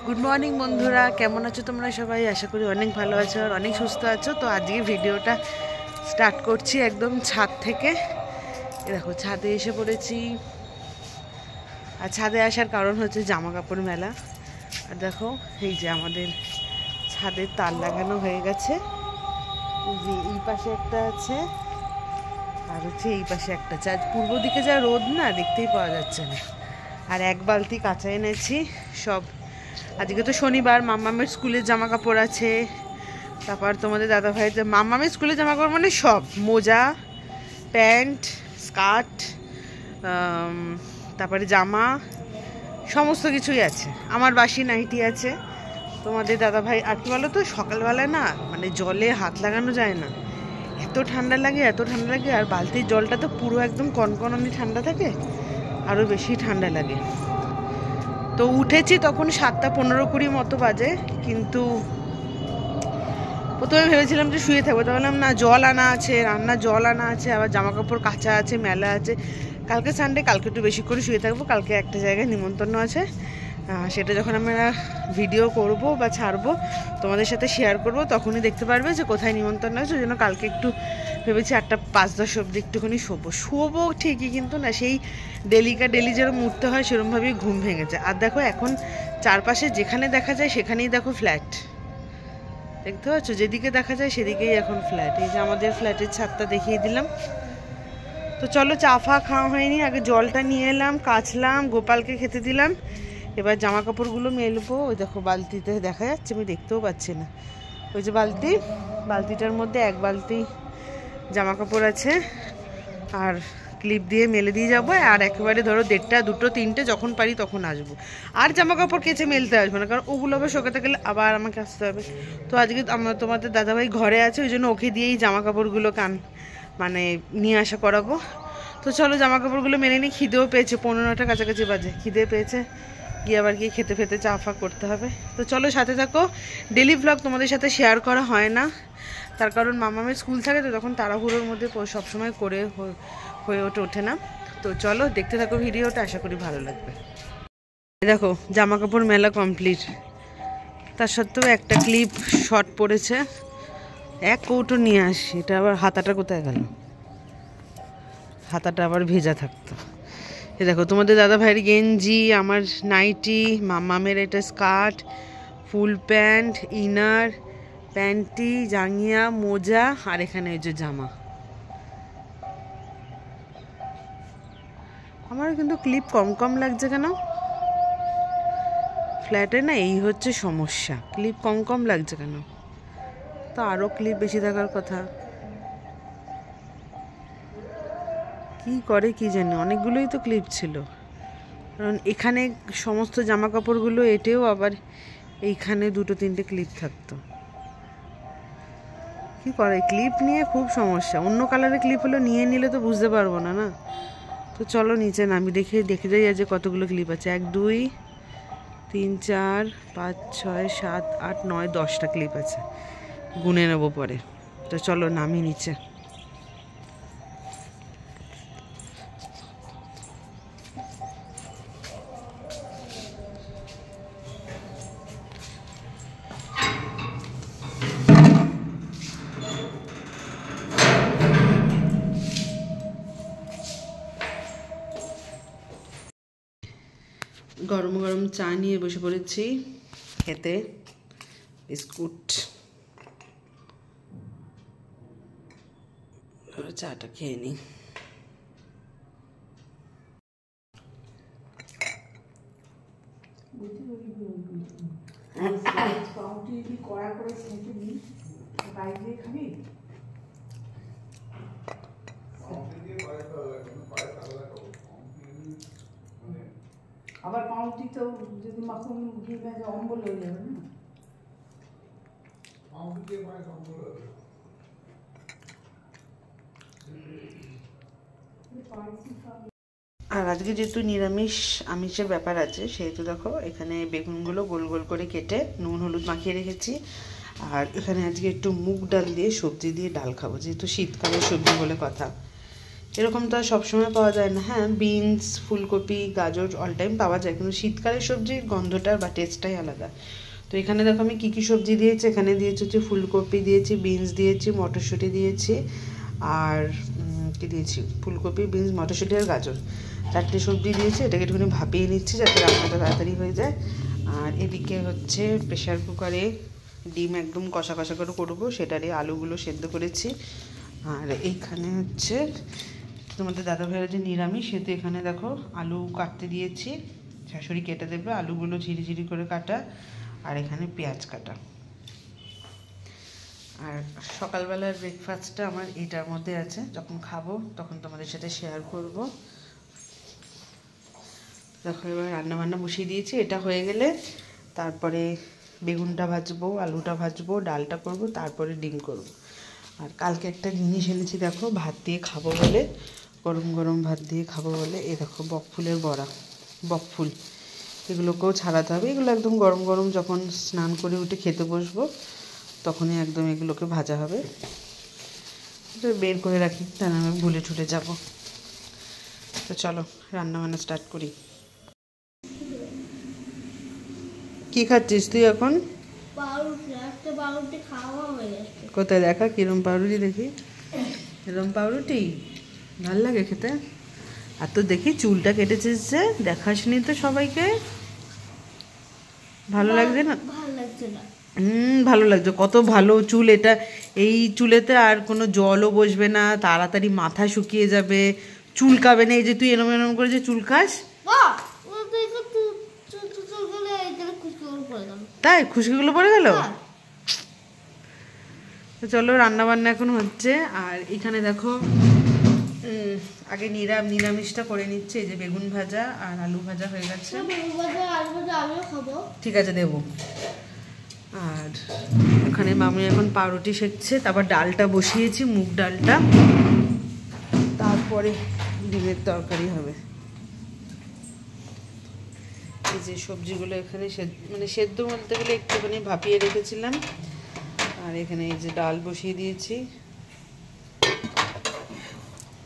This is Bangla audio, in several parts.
গুড মর্নিং বন্ধুরা, কেমন আছো তোমরা সবাই? আশা করি অনেক ভালো আছো আর অনেক সুস্থ আছো। তো আজকে ভিডিওটা স্টার্ট করছি একদম ছাদ থেকে। দেখো ছাদে এসে পড়েছি। আর ছাদে আসার কারণ হচ্ছে জামা কাপড় মেলা। আর দেখো এই যে আমাদের ছাদের তার লাগানো হয়ে গেছে। এই যে এই পাশে একটা আছে আর হচ্ছে এই পাশে একটা আছে। আজ পূর্ব দিকে যা রোদ না, দেখতেই পাওয়া যাচ্ছে না। আর এক বালতি কাঁচা এনেছি সব। আজকে তো শনিবার, মাম্মামের স্কুলের জামা কাপড় আছে। তারপর তোমাদের দাদা ভাইয়ের মাম্মামের স্কুলের জামা কাপড় মানে সব, মোজা, প্যান্ট, স্কার্ট, তারপরে জামা, সমস্ত কিছুই আছে। আমার বাসি নাইটি আছে। তোমাদের দাদা ভাই আর কি বলো তো, সকালবেলায় না মানে জলে হাত লাগানো যায় না, এত ঠান্ডা লাগে এত ঠান্ডা লাগে। আর বালতির জলটা তো পুরো একদম কনকনানি ঠান্ডা থাকে, আরও বেশি ঠান্ডা লাগে। তো উঠেছি তখন 7:15-20 মতো বাজে, কিন্তু প্রথমে ভেবেছিলাম যে শুয়ে থাকবো। তো বললাম না, জল আনা আছে, রান্নার জল আনা আছে, আবার জামা কাপড় কাচা আছে, মেলা আছে। কালকে সানডে, কালকে একটু বেশি করে শুয়ে থাকবো। কালকে একটা জায়গায় নিমন্ত্রণ আছে, সেটা যখন আমরা ভিডিও করব বা ছাড়বো তোমাদের সাথে শেয়ার করব, তখনই দেখতে পারবে যে কোথায় নিমন্ত্রণ আছে। ওই জন্য কালকে একটু ভেবেছি 8:05-10 অবধি একটুখানি শোবো ঠিকই, কিন্তু না, সেই ডেলি যেরকম উঠতে হয় সেরকমভাবেই ঘুম ভেঙেছে। আর দেখো এখন চারপাশে যেখানে দেখা যায় সেখানেই দেখো ফ্ল্যাট, দেখতে পাচ্ছ? যেদিকে দেখা যায় সেদিকেই এখন ফ্ল্যাট। এই যে আমাদের ফ্ল্যাটের ছাদটা দেখিয়ে দিলাম। তো চলো, চা ফা খাওয়া হয়নি, আগে জলটা নিয়ে এলাম, কাচলাম, গোপালকে খেতে দিলাম। এবার জামা কাপড়গুলো মেলবো। ওই দেখো বালতিতে দেখা যাচ্ছে, আমি দেখতেও পাচ্ছি না। ওই যে বালতিটার মধ্যে এক বালতি জামা কাপড় আছে, আর ক্লিপ দিয়ে মেলে দিয়ে যাবো। আর একেবারে ধরো 1:30, 2, 3 যখন পারি তখন আসবো। আর জামা কাপড় কেচে মেলতে আসবো না, কারণ ওগুলো আবার শোকাতে গেলে আবার আমাকে আসতে হবে। তো আজকে তোমাদের দাদাভাই ঘরে আছে, ওই জন্য ওকে দিয়েই জামা কাপড়গুলো মানে নিয়ে আসা করাবো। তো চলো জামা কাপড়গুলো মেলে নিই। খিদেও পেয়েছে, 15টা কাছাকাছি বাজে, খিদে পেয়েছে, গিয়ে আবার গিয়ে খেতে ফেতে চা ফা করতে হবে। তো চলো সাথে থাকো। ডেলি ভ্লগ তোমাদের সাথে শেয়ার করা হয় না, তার কারণ মামামের স্কুল থাকে, তো তখন তাড়াহুড়োর মধ্যে সবসময় করে হয়ে ওঠে না। তো চলো দেখতে থাকো ভিডিওটা, আশা করি ভালো লাগবে। দেখো জামা কাপড় মেলা কমপ্লিট, তার সত্ত্বেও একটা ক্লিপ শর্ট পড়েছে। এক কৌটো নিয়ে আসি, এটা আবার হাতাটা কোথায় গেল? হাতাটা আবার ভেজা থাকতো। এ দেখো তোমাদের দাদা ভাইয়ের গেঞ্জি, আমার নাইটি, মামামের এটা skirt, full pant, inner, panty, জাঙ্গিয়া, মোজা, আর এখানে এই যে জামা। আমার কিন্তু ক্লিপ কম লাগছে কেন? ফ্ল্যাটে না এই হচ্ছে সমস্যা, ক্লিপ কম লাগছে কেন? তো আরও ক্লিপ বেশি থাকার কথা। কি করে কি জানি, অনেকগুলোই তো ক্লিপ ছিল। কারণ এখানে সমস্ত জামা কাপড়গুলো এটেও আবার এইখানে 2-3টে ক্লিপ থাকতো। কি করে, ক্লিপ নিয়ে খুব সমস্যা। অন্য কালারের ক্লিপ হলো নিয়ে নিলে তো বুঝতে পারবো না। তো চলো নিচে নামি, দেখে যাই আজ কতগুলো ক্লিপ আছে। 1, 2, 3, 4, 5, 6, 7, 8, 9, 10টা ক্লিপ আছে, গুনে নেবো পরে। তো চলো নামি নিচে। গরম গরম চা নিয়ে বসে পড়েছি খেতে, বিস্কুট। চাটা খেয়ে নিই। আবার পাউরুটি তো যদি মাখন ঘি ভেজে অম্বল হয়ে যাবে না। আর আজকে যেহেতু নিরামিষ আমিষের ব্যাপার আছে, সেহেতু দেখো এখানে বেগুনগুলো গোল গোল করে কেটে নুন হলুদ মাখিয়ে রেখেছি। আর এখানে আজকে একটু মুগ ডাল দিয়ে সবজি দিয়ে ডাল খাবো, যেহেতু শীতকালের সবজি বলে কথা। এরকম তো আর সবসময় পাওয়া যায় না। হ্যাঁ, বিনস, ফুলকপি, গাজর অল টাইম পাওয়া যায়, কিন্তু শীতকালের সবজির গন্ধটা বা টেস্টটাই আলাদা। তো এখানে দেখো আমি কী কী সবজি দিয়েছি। এখানে দিয়েছি হচ্ছে ফুলকপি দিয়েছি, বিনস দিয়েছি, মটরশুঁটি দিয়েছি, আর কি দিয়েছি, ফুলকপি, বিনস, মটরশুঁটি আর গাজর, 4টে সবজি দিয়েছি। এটাকে একটুখানি ভাপিয়ে নিচ্ছি যাতে রান্নাটা তাড়াতাড়ি হয়ে যায়। আর এদিকে হচ্ছে প্রেশার কুকারে ডিম একদম কষা কষা করে করবো, সেটারই আলুগুলো সেদ্ধ করেছি। আর এইখানে হচ্ছে তোমাদের দাদা ভাইয়ের যে নিরামিষ, সেহেতু এখানে দেখো আলু কাটতে দিয়েছি, শাশুড়ি কেটে দেবে, আলুগুলো ঝিরিঝিরি করে কাটা, আর এখানে পেঁয়াজ কাটা। আর সকালবেলার ব্রেকফাস্টটা আমার এটার মধ্যে আছে, যখন খাবো তখন তোমাদের সাথে শেয়ার করব। দেখো এবার রান্নাবান্না বসিয়ে দিয়েছি, এটা হয়ে গেলে তারপরে বেগুনটা ভাজবো, আলুটা ভাজবো, ডালটা করব, তারপরে ডিম করব। আর কালকে একটা জিনিস এনেছি দেখো, ভাত দিয়ে খাবো বলে, গরম গরম ভাত দিয়ে খাবো বলে, এই দেখো বকফুলের বড়া, বকফুল, এগুলোকেও ছাড়াতে হবে। এগুলো একদম গরম গরম যখন স্নান করে উঠে খেতে বসবো তখনই একদম এগুলোকে ভাজা হবে। বের করে রাখি, তা না আমি ভুলে ঠুলে যাবো। তো চলো রান্নাবান্না স্টার্ট করি। কি খাচ্ছিস তুই এখন? কোথায় দেখা, কিরম পাউরুটি দেখি। এরম পাউরুটি ভাল লাগে খেতে? আর তো দেখি চুলটা কেটেছিস যে, দেখাসনি তো সবাইকে। ভালো লাগছে না? ভালো লাগছে, কত ভালো চুল এটা। এই চুলেতে আর কোনো জলও বসবে না, তাড়াতাড়ি মাথা শুকিয়ে যাবে, চুলকাবে না। এই যে তুই এরম এরম করে যে চুল খাস, তাই খুশকিগুলো পড়ে গেল। তো চলো রান্না বান্না এখন হচ্ছে। আর এখানে দেখো আগে নিরামিষটা করে নিচ্ছে। এই যে বেগুন ভাজা আর আলু ভাজা হয়ে গেছে, ঠিক আছে দেবো। আর ওখানে মামি এখন পাউরুটি সেঁকছে, তারপর ডালটা বসিয়েছি, মুগ ডালটা, তারপরে ডিমের তরকারি হবে। এই যে সবজিগুলো এখানে মানে সেদ্ধ বলতে গেলে একটুখানি ভাপিয়ে রেখেছিলাম। আর এখানে এই যে ডাল বসিয়ে দিয়েছি,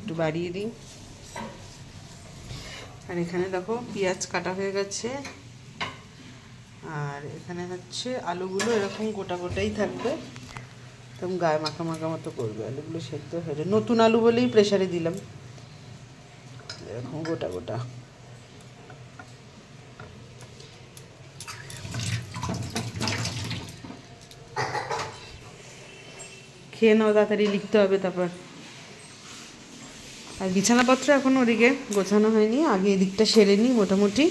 একটু বাড়িয়ে দিই। আর এখানে দেখো পেঁয়াজ কাটা হয়ে গেছে। আর এখানে হচ্ছে আলুগুলো এরকম গোটা গোটাই থাকবে, একদম গায়ে মাখা মাখা মতো করবে। আলুগুলো সেদ্ধ হয়ে যায়, নতুন আলু বলেই প্রেসারে দিলাম, এরকম গোটা গোটা। খেয়ে নাও, তাড়াতাড়ি লিখতে হবে তারপর। আর বিছানাপত্র এখন ওদিকে গোছানো হয়নি, আগে এদিকটা সেরে নিই মোটামুটি,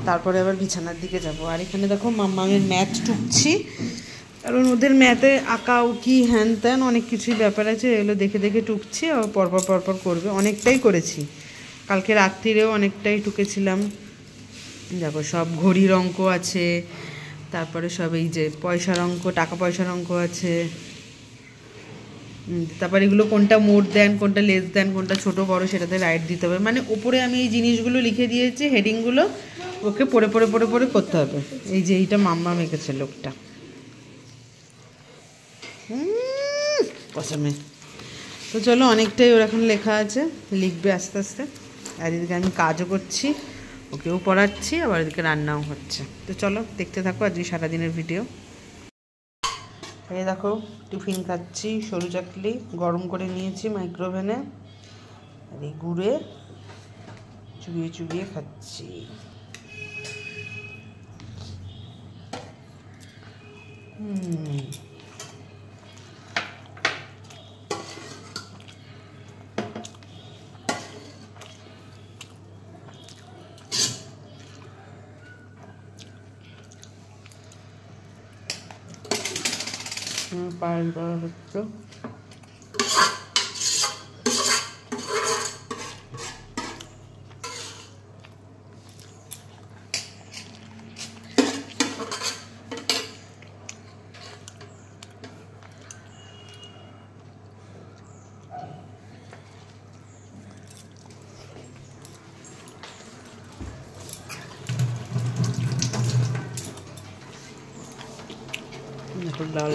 তারপরে আবার বিছানার দিকে যাব। আর এখানে দেখো মাম্মামের ম্যাথ টুকছি, কারণ ওদের ম্যাথে আঁকা উকি হ্যান ত্যান অনেক কিছুই ব্যাপার আছে, এগুলো দেখে দেখে টুকছি। আর পরপর পরপর করবে, অনেকটাই করেছি, কালকে রাত্রিরেও অনেকটাই টুকেছিলাম। দেখো সব ঘড়ির অঙ্ক আছে, তারপরে সব এই যে পয়সার অঙ্ক, টাকা পয়সার অঙ্ক আছে, তারপর এগুলো কোনটা মোর দেন, কোনটা লেস দেন, কোনটা ছোট বড়, সেটাতে রাইট দিতে হবে। মানে উপরে আমি এই জিনিসগুলো লিখে দিয়েছি, হেডিংগুলো, ওকে পড়ে পড়ে পড়ে পড়ে করতে হবে। এই যে এইটা মাম্মা মেখেছে লোকটা, পছন্দ। তো চলো অনেকটাই ওর এখন লেখা আছে, লিখবে আস্তে আস্তে। আর এদিকে আমি কাজও করছি, ওকেও পড়াচ্ছি, আবার এদিকে রান্নাও হচ্ছে। তো চলো দেখতে থাকো আজকে সারাদিনের ভিডিও। এই দেখো টিফিন খাচ্ছি, সরু চাকলি গরম করে নিয়েছি মাইক্রোওভেনে, আর এই গুড়ে চুবিয়ে চুবিয়ে খাচ্ছি। পায়েস করা হচ্ছে। ডাল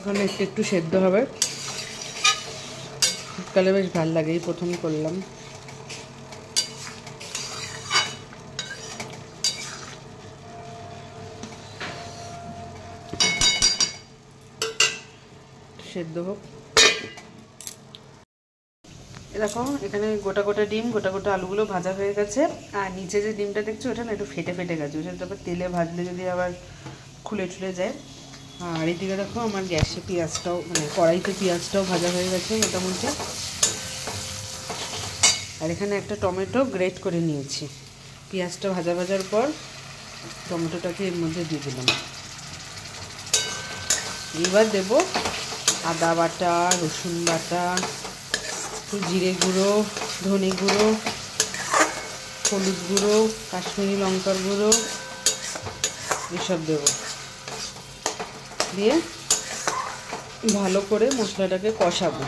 এখন একটু একটু সেদ্ধ হবে। শীতকালে বেশ ভালো লাগে, এই প্রথম করলাম। সেদ্ধ হোক। এরকম এখানে গোটা গোটা ডিম, গোটা গোটা আলুগুলো ভাজা হয়ে গেছে। আর নিচে যে ডিমটা দেখছো ওটা না একটু ফেটে ফেটে গেছে, ওটা তারপর তেলে ভাজলে যদি আবার খুলে ঠুলে যায়। আর এদিকে দেখো আমার গ্যাসে পেঁয়াজটাও, মানে কড়াইতে পেঁয়াজটাও ভাজা হয়ে গেছে মোটামুটি। আর এখানে একটা টমেটো গ্রেট করে নিয়েছি। পেঁয়াজটা ভাজা ভাজার পর টমেটোটাকে এর মধ্যে দিয়ে দিলাম। এবার দেবো আদা বাটা, রসুন বাটা, একটু জিরে গুঁড়ো, ধনে গুঁড়ো, হলুদ গুঁড়ো, কাশ্মীরি লঙ্কার গুঁড়ো, এসব দেবো। দিয়ে ভালো করে মশলাটাকে কষাবো।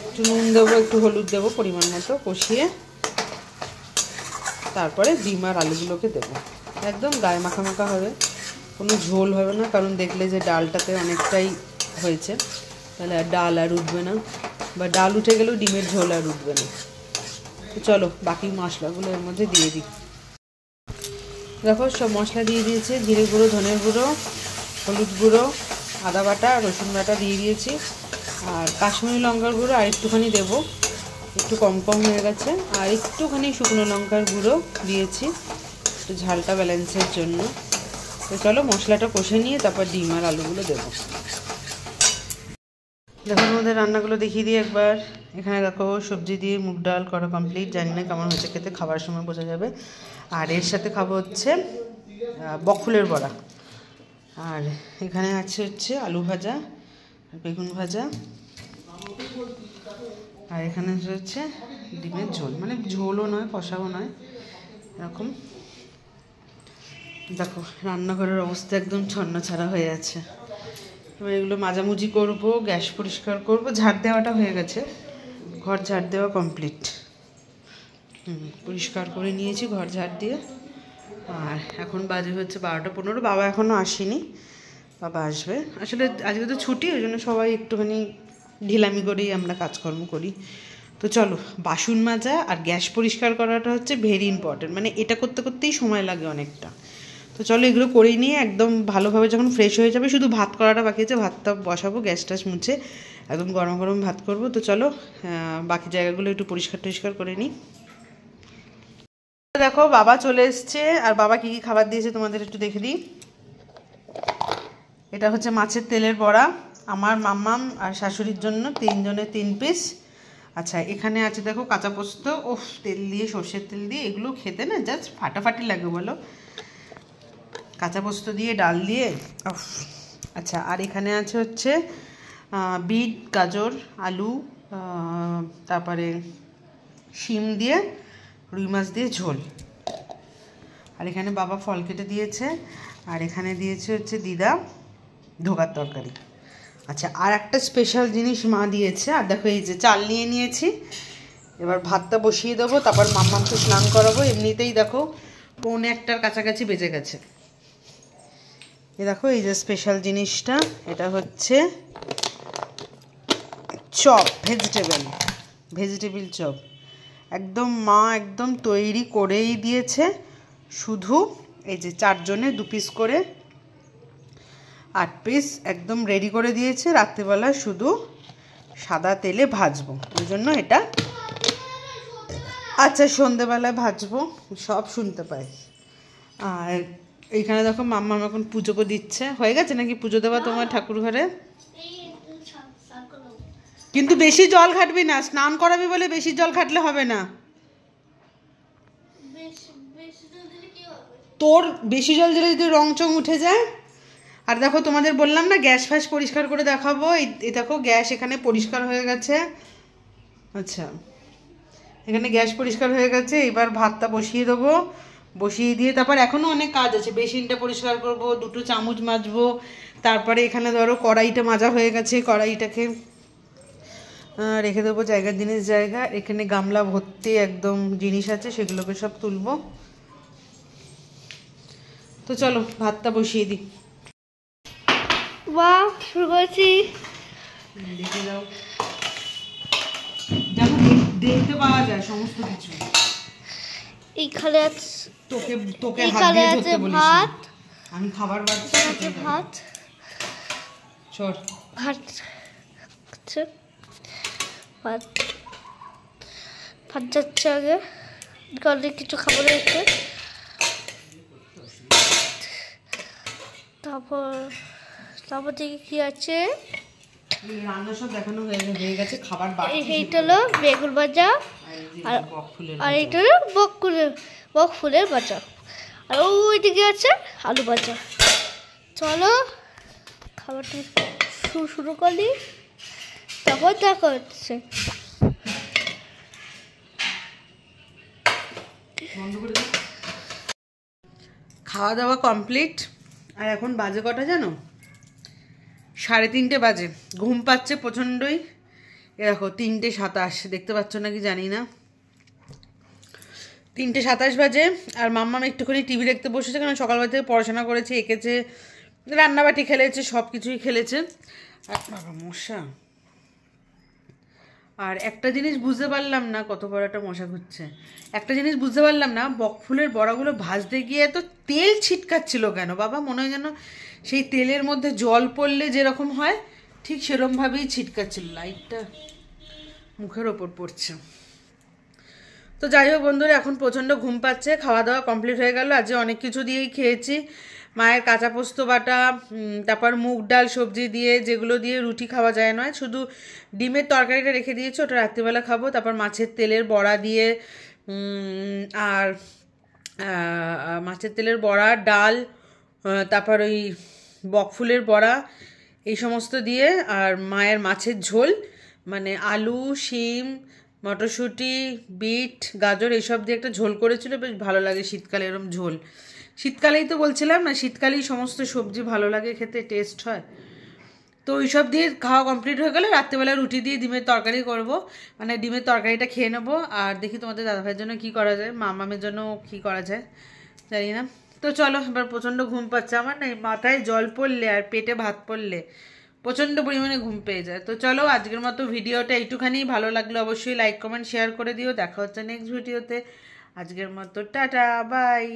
একটু নুন দেবো, একটু হলুদ দেবো পরিমাণ মতো, কষিয়ে তারপরে ডিম আর আলুগুলোকে দেবো। একদম গায়ে মাখা মাখা হবে, কোনো ঝোল হবে না, কারণ দেখলে যে ডালটাতে অনেকটাই হয়েছে, তাহলে আর ডাল আর উঠবে না, বা ডাল উঠে গেলেও ডিমের ঝোল আর উঠবে না। তো চলো বাকি মশলাগুলো এর মধ্যে দিয়ে দিই। দেখো সব মশলা দিয়ে দিয়েছি, জিরে গুঁড়ো, ধনের গুঁড়ো, হলুদ গুঁড়ো, আদা বাটা, রসুন বাটা দিয়ে দিয়েছি। আর কাশ্মীরি লঙ্কার গুঁড়ো আর একটুখানি দেবো, একটু কম কম হয়ে গেছে। আর একটুখানি শুকনো লঙ্কার গুঁড়ো দিয়েছি, একটু ঝালটা ব্যালেন্সের জন্য। তো চলো মশলাটা কষে নিয়ে তারপর ডিম আর আলুগুলো দেবো। দেখো আমাদের রান্নাগুলো দেখিয়ে দিই একবার। এখানে দেখো সবজি দিয়ে মুগ ডাল করা কমপ্লিট, জানি না কেমন হয়েছে খেতে, খাবার সময় বোঝা যাবে। আর এর সাথে খাবো হচ্ছে বকফুলের বড়া। আর এখানে হচ্ছে আলু ভাজা, বেগুন ভাজা, আর এখানে হচ্ছে ডিমের ঝোল, মানে ঝোলও নয় কষাও নয়, এরকম। দেখো রান্নাঘরের অবস্থা একদম ছন্নছাড়া হয়ে আছে। এবার এগুলো মাজামুজি করব, গ্যাস পরিষ্কার করব, ঝাড় দেওয়াটা হয়ে গেছে, ঘর ঝাড় দেওয়া কমপ্লিট। পরিষ্কার করে নিয়েছি ঘর ঝাড় দিয়ে। আর এখন বাজে হচ্ছে 12টা 15। বাবা এখনও আসেনি, বাবা আসবে। আসলে আজকে তো ছুটি, ওই জন্য সবাই একটুখানি ঢিলামি করেই আমরা কাজকর্ম করি। তো চলো বাসন মাজা আর গ্যাস পরিষ্কার করাটা হচ্ছে ভেরি ইম্পর্টেন্ট, মানে এটা করতে করতেই সময় লাগে অনেকটা। তো চলো এগুলো করেই নিয়ে একদম ভালোভাবে যখন ফ্রেশ হয়ে যাবে, শুধু ভাত করাটা বাকি আছে, ভাতটা বসাবো, গ্যাস ট্যাস মুছে একদম গরম গরম ভাত করব। তো চলো বাকি জায়গাগুলো একটু পরিষ্কার টরিষ্কার করে নিই। দেখো বাবা চলে এসছে, আর বাবা কী কী খাবার দিয়েছে তোমাদের একটু দেখে দিই। এটা হচ্ছে মাছের তেলের বড়া, আমার মাম্মাম আর শাশুড়ির জন্য 3 জনের 3 পিস। আচ্ছা এখানে আছে দেখো কাঁচা পোস্ত, ওফ তেল দিয়ে, সর্ষের তেল দিয়ে, এগুলো খেতে না জাস্ট ফাটাফাটি লাগে বলো, কাঁচা পোস্ত দিয়ে ডাল দিয়ে, ওফ। আচ্ছা আর এখানে আছে হচ্ছে বিট, গাজর, আলু, তারপরে শিম দিয়ে, রুই মাছ দিয়ে ঝোল। আর এখানে বাবা ফল কেটে দিয়েছে, আর এখানে দিয়েছে হচ্ছে দিদা ধোকার তরকারি। আচ্ছা আর একটা স্পেশাল জিনিস মা দিয়েছে, আর দেখো এই যে চাল নিয়ে নিয়েছি, এবার ভাতটা বসিয়ে দেবো, তারপর মাম্মামকে স্নান করাবো। এমনিতেই দেখো 1:45 কাছাকাছি বেজে গেছে। এই দেখো এই যে স্পেশাল জিনিসটা, এটা হচ্ছে চপ, ভেজিটেবিল চপ, একদম মা একদম তৈরি করেই দিয়েছে। শুধু এই যে 4 জনে 2 পিস করে 8 পিস একদম রেডি করে দিয়েছে, রাত্রিবেলা শুধু সাদা তেলে ভাজবো, ওই জন্য এটা। আচ্ছা সন্ধেবেলায় ভাজবো, সব শুনতে পাই। আর এইখানে দেখো মাম্মা এখন পুজোকে দিচ্ছে। হয়ে গেছে নাকি পুজো দেওয়া তোমার ঠাকুর ঘরে? কিন্তু বেশি জল ঘাটবি না, স্নান করাবি বলে বেশি জল ঘাটলে হবে না। তোর বেশি জল দিলে যদি রং চং উঠে যায়। আর দেখো তোমাদের বললাম না গ্যাস ফ্যাস পরিষ্কার করে দেখাবো, এই দেখো গ্যাস এখানে পরিষ্কার হয়ে গেছে। আচ্ছা এখানে গ্যাস পরিষ্কার হয়ে গেছে, এবার ভাতটা বসিয়ে দেবো, বসিয়ে দিয়ে তারপর এখনও অনেক কাজ আছে, বেসিনটা পরিষ্কার করব, 2টো চামচ মাজবো, তারপরে এখানে ধরো কড়াইটা মাজা হয়ে গেছে, কড়াইটাকে রেখে দেবো জায়গার জিনিস জায়গা। এখানে গামলা ভর্তি একদম জিনিস আছে, সেগুলোকে সব তুলবো। তো চলো ভাতটা বসিয়ে দিই। বাহ, শুরু করেছি। দেখে যাও, যেন দেখতে পাওয়া যায় সমস্ত কিছু। এইখানে আছে, তোকে তোকে হাত এইখানে দিয়ে আছে ধরতে বলিস ভাত, আমি খাবার বাড়ছি। এখানে আছে ভাত, চল ভাত আছে, ভাত ভাত যাচ্ছে আগে, কারণে কিছু খাবার আছে। তারপর তারপর দেখি কি আছে। রান্না সব দেখানো হয়ে গেছে, খাবার বাড়ছি। এইটা হলো বেগুন ভাজা, আর আর এইটা হলো বক ফুলের ভাজা, আর ওইদিকে আছে আলু ভাজা। চলো খাবারটা শুরু করি, তারপর দেখা হচ্ছে। খাওয়া দাওয়া কমপ্লিট, আর এখন বাজে কটা জানো? 3:30 বাজে। ঘুম পাচ্ছে প্রচণ্ডই। এ দেখো 3:27, দেখতে পাচ্ছ নাকি জানি না। 3:27 বাজে, আর মাম্মাম একটুখানি টিভি দেখতে বসেছে, কারণ সকালবেলা থেকে পড়াশোনা করেছে, এঁকেছে, রান্নাবাটি খেলেছে, সব কিছুই খেলেছে। আর বাবা মশা, আর একটা জিনিস বুঝতে পারলাম না, কত বড় একটা মশা ঘুরছে। একটা জিনিস বুঝতে পারলাম না, বকফুলের বড়াগুলো ভাজতে গিয়ে এত তেল ছিটকাচ্ছিল কেন বাবা? মনে হয় যেন সেই তেলের মধ্যে জল পড়লে যেরকম হয় ঠিক সেরকমভাবেই ছিটকাচ্ছিল। লাইটটা মুখের ওপর পড়ছে। তো যাই হোক বন্ধুরা, এখন প্রচণ্ড ঘুম পাচ্ছে। খাওয়া দাওয়া কমপ্লিট হয়ে গেল। আজকে অনেক কিছু দিয়েই খেয়েছি। মায়ের কাঁচা পোস্ত বাটা, তারপর মুগ ডাল সবজি দিয়ে, যেগুলো দিয়ে রুটি খাওয়া যায় নয়, শুধু ডিমের তরকারিটা রেখে দিয়েছি, ওটা রাত্রিবেলা খাবো। তারপর মাছের তেলের বড়া দিয়ে, আর মাছের তেলের বড়া, ডাল, তারপর ওই বকফুলের বড়া, এই সমস্ত দিয়ে, আর মায়ের মাছের ঝোল, মানে আলু, শিম, মটরশুঁটি, বিট, গাজর এইসব দিয়ে একটা ঝোল করেছিল, বেশ ভালো লাগে শীতকালে এরকম ঝোল। শীতকালেই তো বলছিলাম না, শীতকালেই সমস্ত সবজি ভালো লাগে খেতে, টেস্ট হয়। তো ওই সব দিয়ে খাওয়া কমপ্লিট হয়ে গেলে রাত্রেবেলা রুটি দিয়ে ডিমের তরকারি করব, মানে ডিমের তরকারিটা খেয়ে নেবো। আর দেখি তোমাদের দাদাভাইয়ের জন্য কী করা যায়, মামামের জন্য কী করা যায় জানি না। তো চলো, এবার প্রচণ্ড ঘুম পাচ্ছে আমার, না মাথায় জল পড়লে আর পেটে ভাত পড়লে প্রচণ্ড পরিমাণে ঘুম পেয়ে যায়। তো চলো, আজকের মতো ভিডিওটা এইটুখানি। ভালো লাগলে অবশ্যই লাইক কমেন্ট শেয়ার করে দিও। দেখা হচ্ছে নেক্সট ভিডিওতে। আজকের মতো টাটা, বাই।